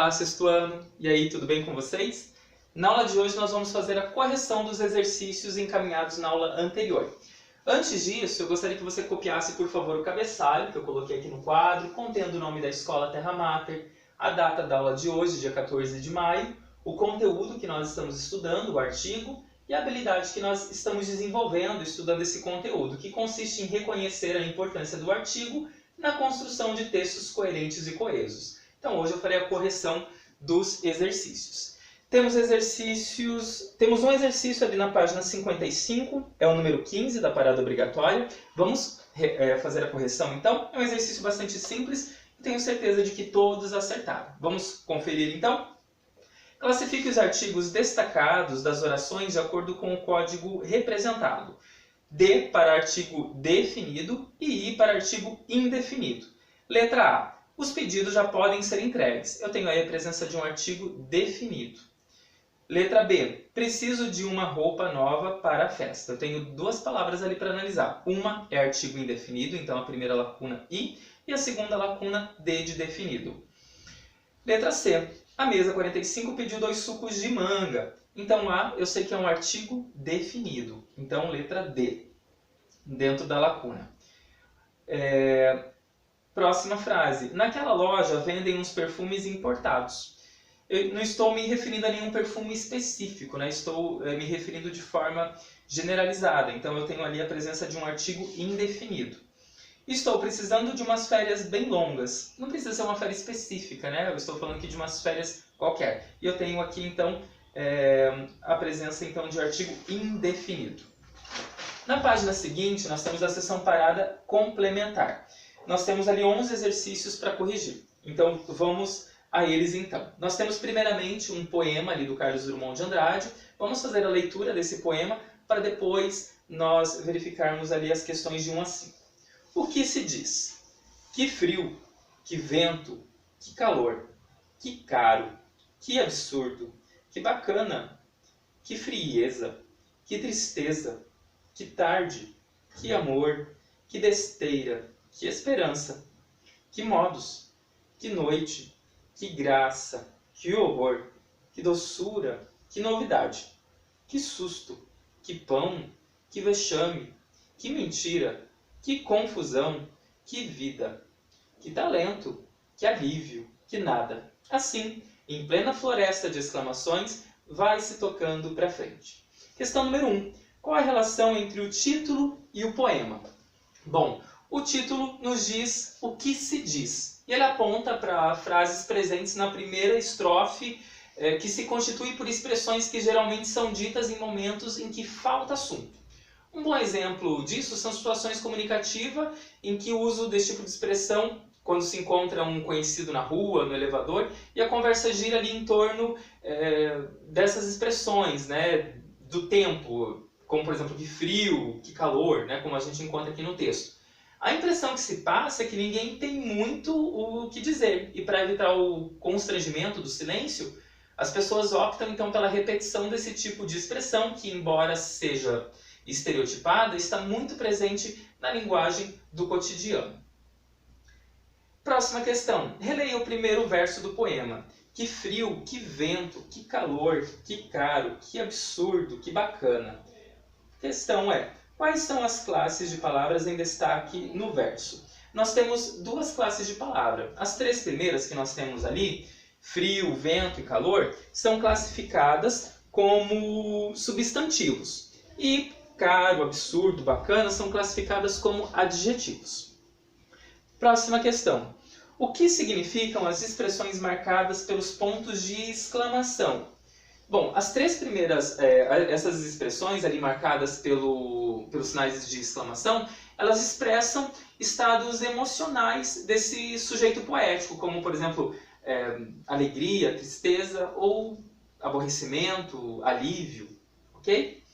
Olá, sexto ano! E aí, tudo bem com vocês? Na aula de hoje nós vamos fazer a correção dos exercícios encaminhados na aula anterior. Antes disso, eu gostaria que você copiasse, por favor, o cabeçalho que eu coloquei aqui no quadro, contendo o nome da escola Terra Mater, a data da aula de hoje, dia 14 de maio, o conteúdo que nós estamos estudando, o artigo, e a habilidade que nós estamos desenvolvendo estudando esse conteúdo, que consiste em reconhecer a importância do artigo na construção de textos coerentes e coesos. Então hoje eu farei a correção dos exercícios. Temos um exercício ali na página 55, é o número 15 da parada obrigatória. Vamos fazer a correção então? É um exercício bastante simples e tenho certeza de que todos acertaram. Vamos conferir então? Classifique os artigos destacados das orações de acordo com o código representado. D para artigo definido e I para artigo indefinido. Letra A. Os pedidos já podem ser entregues. Eu tenho aí a presença de um artigo definido. Letra B. Preciso de uma roupa nova para a festa. Eu tenho duas palavras ali para analisar. Uma é artigo indefinido, então a primeira lacuna I, e a segunda lacuna D de definido. Letra C. A mesa 45 pediu 2 sucos de manga. Então A, eu sei que é um artigo definido. Então letra D, dentro da lacuna. Próxima frase. Naquela loja vendem uns perfumes importados. Eu não estou me referindo a nenhum perfume específico, né? Estou me referindo de forma generalizada. Então eu tenho ali a presença de um artigo indefinido. Estou precisando de umas férias bem longas. Não precisa ser uma férias específica, né? Eu estou falando aqui de umas férias qualquer. E eu tenho aqui então a presença então de artigo indefinido. Na página seguinte nós temos a seção parada complementar. Nós temos ali 11 exercícios para corrigir. Então, vamos a eles então. Nós temos primeiramente um poema ali do Carlos Drummond de Andrade. Vamos fazer a leitura desse poema para depois nós verificarmos ali as questões de 1 a 5. O que se diz? Que frio, que vento, que calor, que caro, que absurdo, que bacana, que frieza, que tristeza, que tarde, que amor, que besteira, que esperança, que modos, que noite, que graça, que horror, que doçura, que novidade, que susto, que pão, que vexame, que mentira, que confusão, que vida, que talento, que alívio, que nada. Assim, em plena floresta de exclamações, vai se tocando para frente. Questão número 1. Qual a relação entre o título e o poema? Bom, o título nos diz o que se diz. E ele aponta para frases presentes na primeira estrofe, que se constitui por expressões que geralmente são ditas em momentos em que falta assunto. Um bom exemplo disso são situações comunicativas em que o uso desse tipo de expressão, quando se encontra um conhecido na rua, no elevador, e a conversa gira ali em torno dessas expressões, né, do tempo, como por exemplo, que frio, que calor, né, como a gente encontra aqui no texto. A impressão que se passa é que ninguém tem muito o que dizer, e para evitar o constrangimento do silêncio, as pessoas optam então pela repetição desse tipo de expressão, que embora seja estereotipada, está muito presente na linguagem do cotidiano. Próxima questão. Releia o primeiro verso do poema. Que frio, que vento, que calor, que caro, que absurdo, que bacana. Questão é: quais são as classes de palavras em destaque no verso? Nós temos duas classes de palavra. As 3 primeiras que nós temos ali, frio, vento e calor, são classificadas como substantivos. E caro, absurdo, bacana são classificadas como adjetivos. Próxima questão. O que significam as expressões marcadas pelos pontos de exclamação? Bom, as 3 primeiras, essas expressões ali marcadas pelos sinais de exclamação, elas expressam estados emocionais desse sujeito poético, como por exemplo, alegria, tristeza ou aborrecimento, alívio, ok?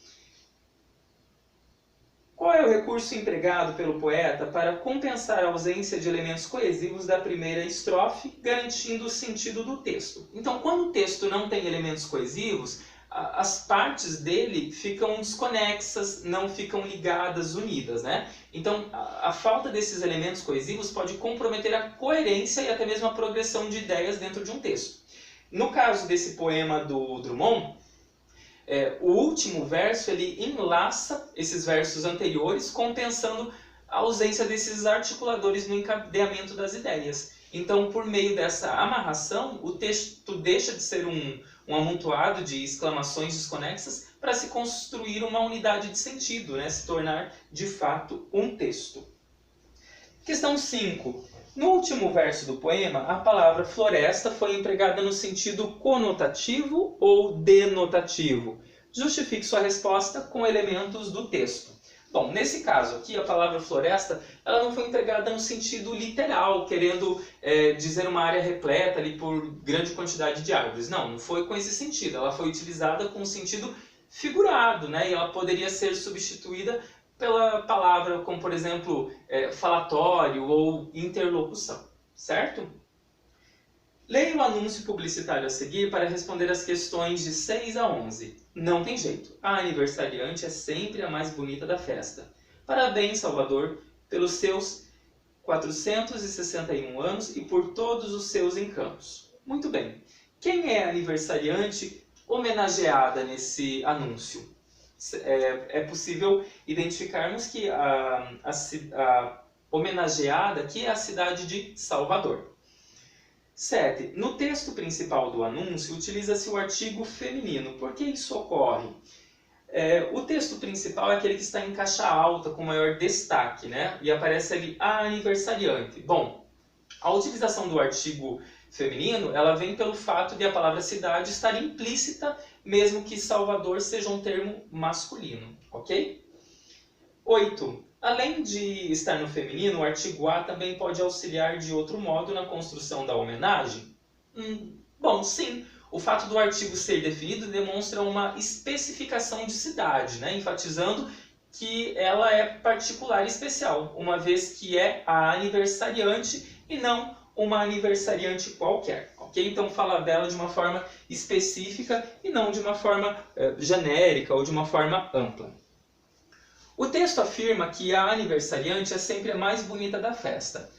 Qual é o recurso empregado pelo poeta para compensar a ausência de elementos coesivos da primeira estrofe, garantindo o sentido do texto? Então, quando o texto não tem elementos coesivos, as partes dele ficam desconexas, não ficam ligadas, unidas, né? Então, a falta desses elementos coesivos pode comprometer a coerência e até mesmo a progressão de ideias dentro de um texto. No caso desse poema do Drummond, o último verso ele enlaça esses versos anteriores, compensando a ausência desses articuladores no encadeamento das ideias. Então, por meio dessa amarração, o texto deixa de ser um amontoado de exclamações desconexas para se construir uma unidade de sentido, né? Se tornar, de fato, um texto. Questão 5. No último verso do poema, a palavra floresta foi empregada no sentido conotativo ou denotativo? Justifique sua resposta com elementos do texto. Bom, nesse caso aqui, a palavra floresta, ela não foi empregada no sentido literal, querendo dizer uma área repleta ali por grande quantidade de árvores. Não foi com esse sentido. Ela foi utilizada com um sentido figurado, né? E ela poderia ser substituída pela palavra como, por exemplo, falatório ou interlocução, certo? Leia o anúncio publicitário a seguir para responder as questões de 6 a 11. Não tem jeito, a aniversariante é sempre a mais bonita da festa. Parabéns, Salvador, pelos seus 461 anos e por todos os seus encantos. Muito bem, quem é a aniversariante homenageada nesse anúncio? É possível identificarmos que a homenageada aqui é a cidade de Salvador. 7. No texto principal do anúncio, utiliza-se o artigo feminino. Por que isso ocorre? O texto principal é aquele que está em caixa alta, com maior destaque, né? E aparece ali a aniversariante. Bom, a utilização do artigo feminino, ela vem pelo fato de a palavra cidade estar implícita, mesmo que Salvador seja um termo masculino, ok? 8. Além de estar no feminino, o artigo a também pode auxiliar de outro modo na construção da homenagem? Bom, sim. O fato do artigo ser definido demonstra uma especificação de cidade, né? Enfatizando que ela é particular e especial, uma vez que é a aniversariante e não uma aniversariante qualquer. Ok? Então fala dela de uma forma específica e não de uma forma genérica ou de uma forma ampla. O texto afirma que a aniversariante é sempre a mais bonita da festa.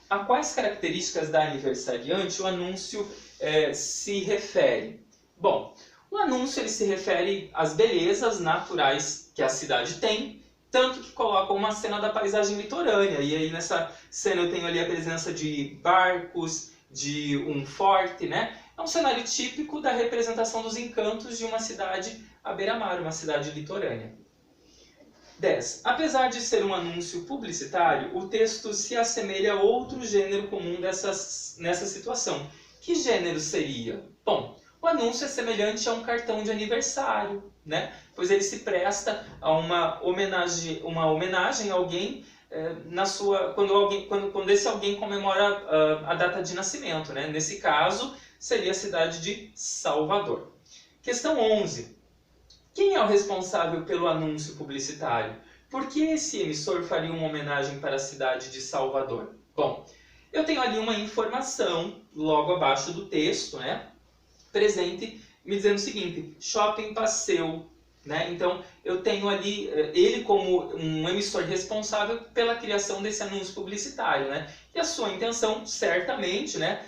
A quais características da aniversariante o anúncio se refere? Bom, o anúncio ele se refere às belezas naturais que a cidade tem, tanto que coloca uma cena da paisagem litorânea. E aí nessa cena eu tenho ali a presença de barcos, de um forte, né? É um cenário típico da representação dos encantos de uma cidade à beira-mar, uma cidade litorânea. 10. Apesar de ser um anúncio publicitário, o texto se assemelha a outro gênero comum nessa situação. Que gênero seria? Bom, o anúncio é semelhante a um cartão de aniversário, né? Pois ele se presta a uma homenagem a alguém quando esse alguém comemora a data de nascimento, né? Nesse caso, seria a cidade de Salvador. Questão 11. Quem é o responsável pelo anúncio publicitário? Por que esse emissor faria uma homenagem para a cidade de Salvador? Bom, eu tenho ali uma informação logo abaixo do texto, né, presente, me dizendo o seguinte: Shopping Passeio, né? Então eu tenho ali ele como um emissor responsável pela criação desse anúncio publicitário, né? E a sua intenção, certamente, né,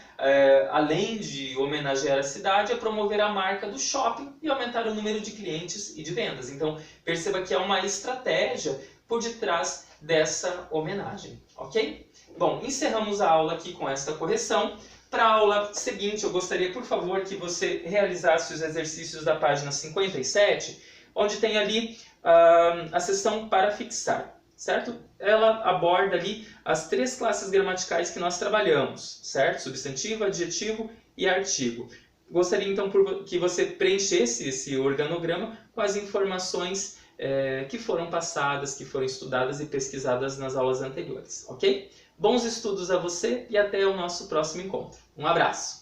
além de homenagear a cidade, é promover a marca do shopping e aumentar o número de clientes e de vendas. Então perceba que há uma estratégia por detrás dessa homenagem, ok? Bom, encerramos a aula aqui com esta correção. Para a aula seguinte, eu gostaria, por favor, que você realizasse os exercícios da página 57, onde tem ali a seção para fixar, certo? Ela aborda ali as 3 classes gramaticais que nós trabalhamos, certo? Substantivo, adjetivo e artigo. Gostaria então que você preenchesse esse organograma com as informações que foram passadas, que foram estudadas e pesquisadas nas aulas anteriores, ok? Bons estudos a você e até o nosso próximo encontro. Um abraço!